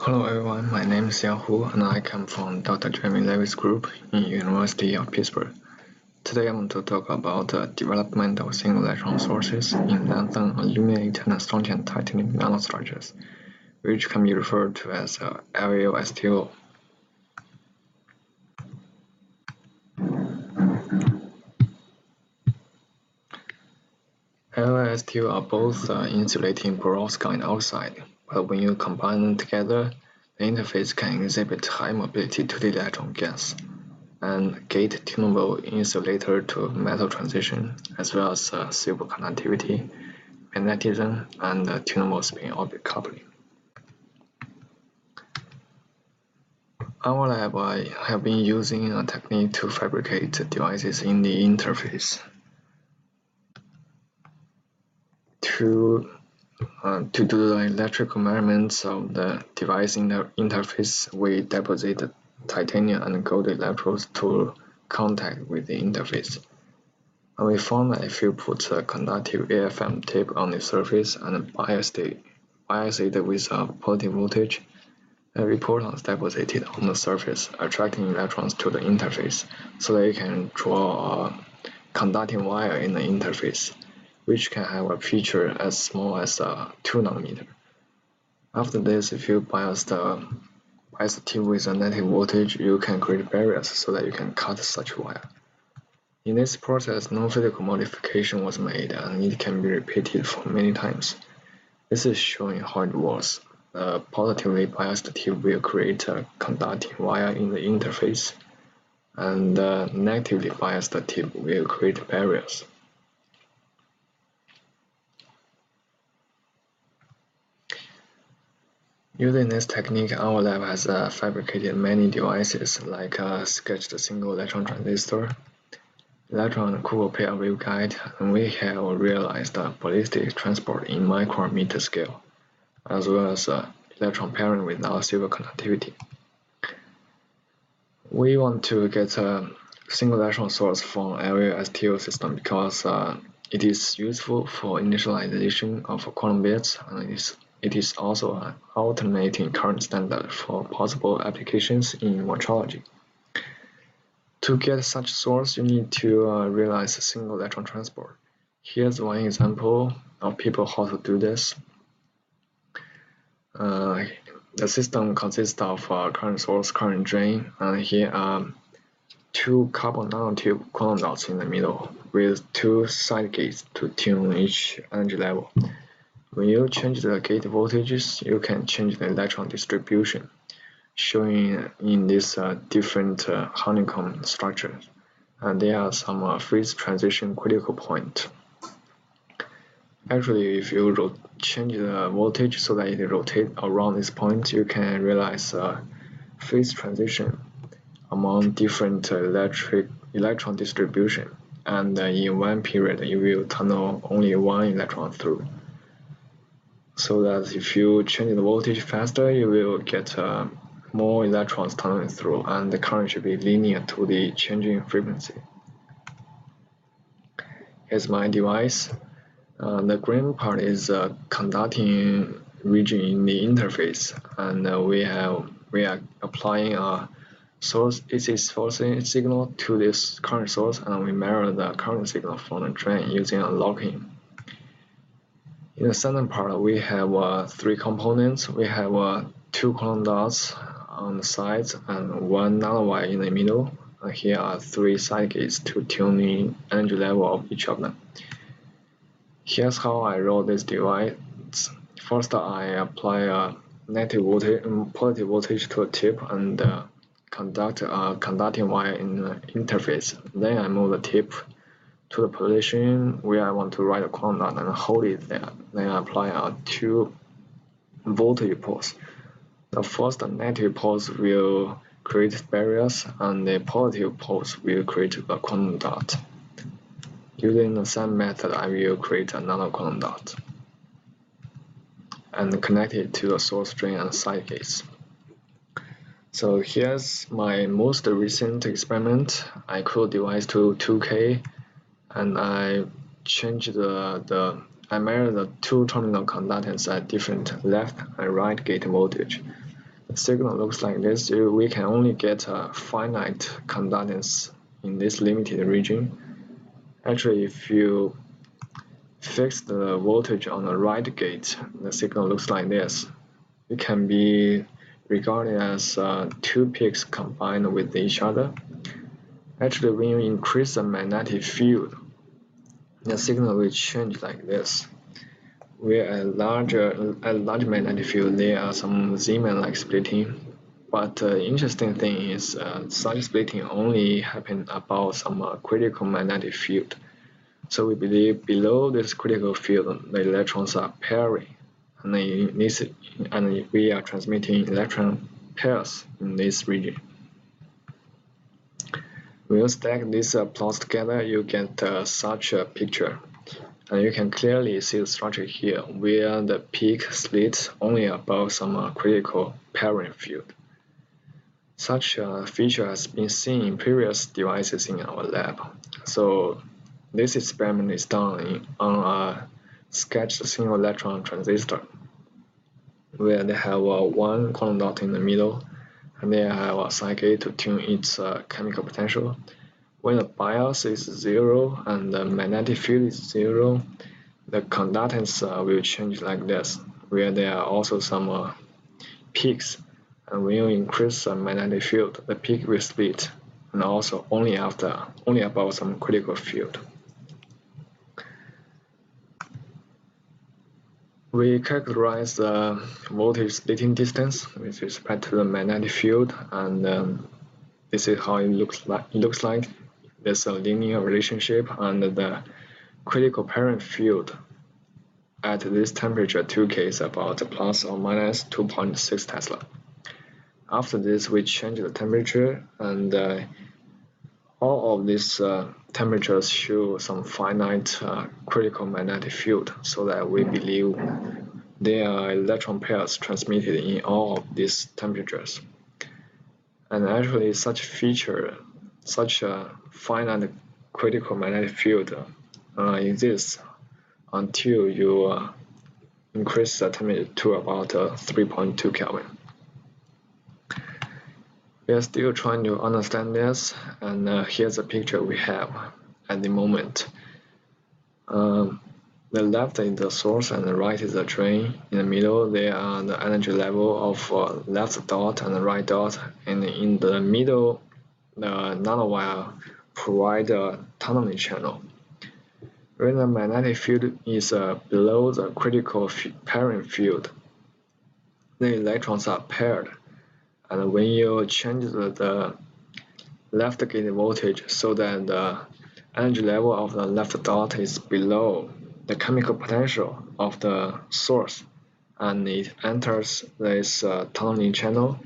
Hello everyone, my name is Xiaohu and I come from Dr. Jeremy Levy's group in University of Pittsburgh. Today I want to talk about the development of single-electron sources in lanthanum, aluminate, and strontium titanium nanostructures, which can be referred to as LAO STO. LAO and STO are both insulating perovskite and oxide, but when you combine them together, the interface can exhibit high mobility to the electron gas and gate tunable insulator to metal transition, as well as silver conductivity, magnetism, and tunable spin-orbit coupling. Our lab have been using a technique to fabricate devices in the interface. To do the electrical measurements of the device in the interface, we deposit titanium and gold electrodes to contact with the interface. And we found that if you put a conductive AFM tape on the surface and bias it with a positive voltage, every proton is deposited on the surface, attracting electrons to the interface, so that you can draw a conducting wire in the interface, which can have a feature as small as 2 nanometer. After this, if you bias the tip with a negative voltage, you can create barriers so that you can cut such wire. In this process, no physical modification was made, and it can be repeated for many times. This is showing how it works. The positively biased tip will create a conducting wire in the interface, and the negatively biased tip will create barriers. Using this technique, our lab has fabricated many devices like a sketched single-electron transistor, electron and Kubo pair waveguide, and we have realized ballistic transport in micrometer scale, as well as electron pairing without silver conductivity. We want to get a single-electron source from LAO STO system because it is useful for initialization of quantum bits, and it is also an alternating current standard for possible applications in metrology. To get such source, you need to realize a single electron transport. Here's one example of people how to do this. The system consists of current source, current drain, and here are 2 carbon nanotube quantum dots in the middle with 2 side gates to tune each energy level. When you change the gate voltages, you can change the electron distribution, showing in this different honeycomb structures. And there are some phase transition critical point. Actually, if you change the voltage so that it rotates around this point, you can realize phase transition among different electron distribution. And in one period, you will tunnel only one electron through. So that if you change the voltage faster, you will get more electrons tunneling through, and the current should be linear to the changing frequency. Here's my device. The green part is a conducting region in the interface, and we are applying a source AC source signal to this current source, and we mirror the current signal from the drain using a lock-in. In the center part, we have 3 components. We have 2 quantum dots on the sides and 1 nanowire in the middle. And here are 3 side gates to tune the energy level of each of them. Here's how I wrote this device. First, I apply a negative voltage and positive voltage to a tip and conduct a conducting wire in the interface. Then I move the tip to the position where I want to write a quantum dot and hold it there. Then I apply 2 voltage poles. The first negative poles will create barriers, and the positive poles will create a quantum dot. Using the same method, I will create another quantum dot and connect it to a source drain and side gates. So here's my most recent experiment. I cooled the device to 2K. And I changed I measured the 2 terminal conductance at different left and right gate voltage. The signal looks like this. We can only get a finite conductance in this limited region. Actually, if you fix the voltage on the right gate, the signal looks like this. It can be regarded as two peaks combined with each other. Actually, when you increase the magnetic field, the signal will change like this. Where a large magnetic field, there are some Zeeman-like splitting. But the interesting thing is such splitting only happen about some critical magnetic field. So we believe below this critical field, the electrons are pairing, and we are transmitting electron pairs in this region. When you stack these plots together, you get such a picture. And you can clearly see the structure here, where the peak slits only above some critical pairing field. Such a feature has been seen in previous devices in our lab. So this experiment is done on a sketched single-electron transistor, where they have one quantum dot in the middle, and they have a side gate to tune its chemical potential. When the bias is 0 and the magnetic field is 0, the conductance will change like this, where there are also some peaks. And when you increase the magnetic field, the peak will split, and also only above some critical field. We characterize the voltage splitting distance with respect to the magnetic field, and this is how it looks like. There's a linear relationship, and the critical pairing field at this temperature 2K is about plus or minus 2.6 Tesla. After this, we change the temperature, and all of these temperatures show some finite critical magnetic field, so that we believe there are electron pairs transmitted in all of these temperatures. And actually, such a finite critical magnetic field exists until you increase the temperature to about 3.2 Kelvin. We are still trying to understand this, and here's a picture we have at the moment. The left is the source and the right is the drain. In the middle, there are the energy level of left dot and the right dot, and in the middle, the nanowire provide a tunneling channel. When the magnetic field is below the critical pairing field, the electrons are paired. And when you change the left gate voltage so that the energy level of the left dot is below the chemical potential of the source, and it enters this tunneling channel,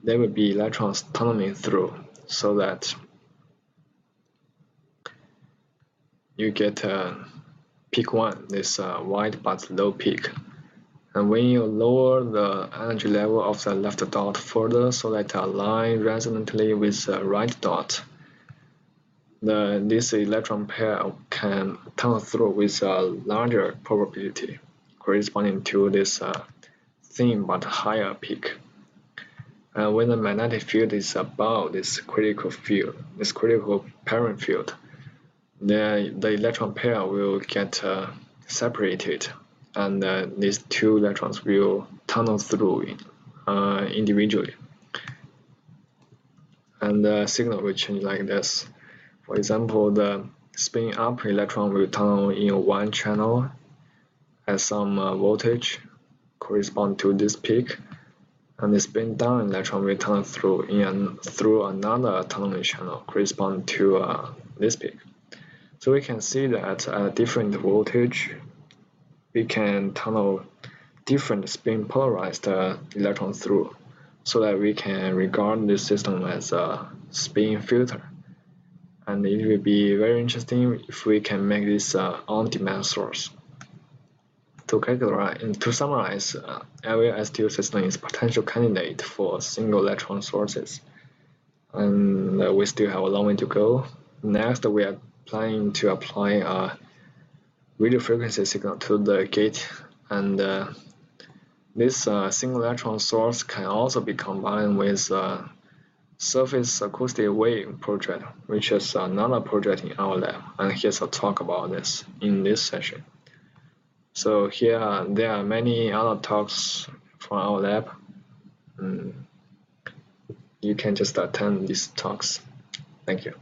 there will be electrons tunneling through, so that you get peak 1, this wide but low peak. And when you lower the energy level of the left dot further so that it aligns resonantly with the right dot, this electron pair can tunnel through with a larger probability, corresponding to this thin but higher peak. And when the magnetic field is above this critical pairing field, the electron pair will get separated, and these two electrons will tunnel through individually, and the signal will change like this. For example, the spin up electron will tunnel in one channel at some voltage correspond to this peak, and the spin down electron will tunnel through another tunneling channel correspond to this peak. So we can see that at a different voltage, we can tunnel different spin polarized electrons through, so that we can regard this system as a spin filter. And it will be very interesting if we can make this on-demand source. To summarize, LAO STO system is a potential candidate for single-electron sources, and we still have a long way to go. Next, we are planning to apply a radio frequency signal to the gate, and This single electron source can also be combined with surface acoustic wave project, which is another project in our lab, and here's a talk about this in this session. So here there are many other talks from our lab. You can just attend these talks. Thank you.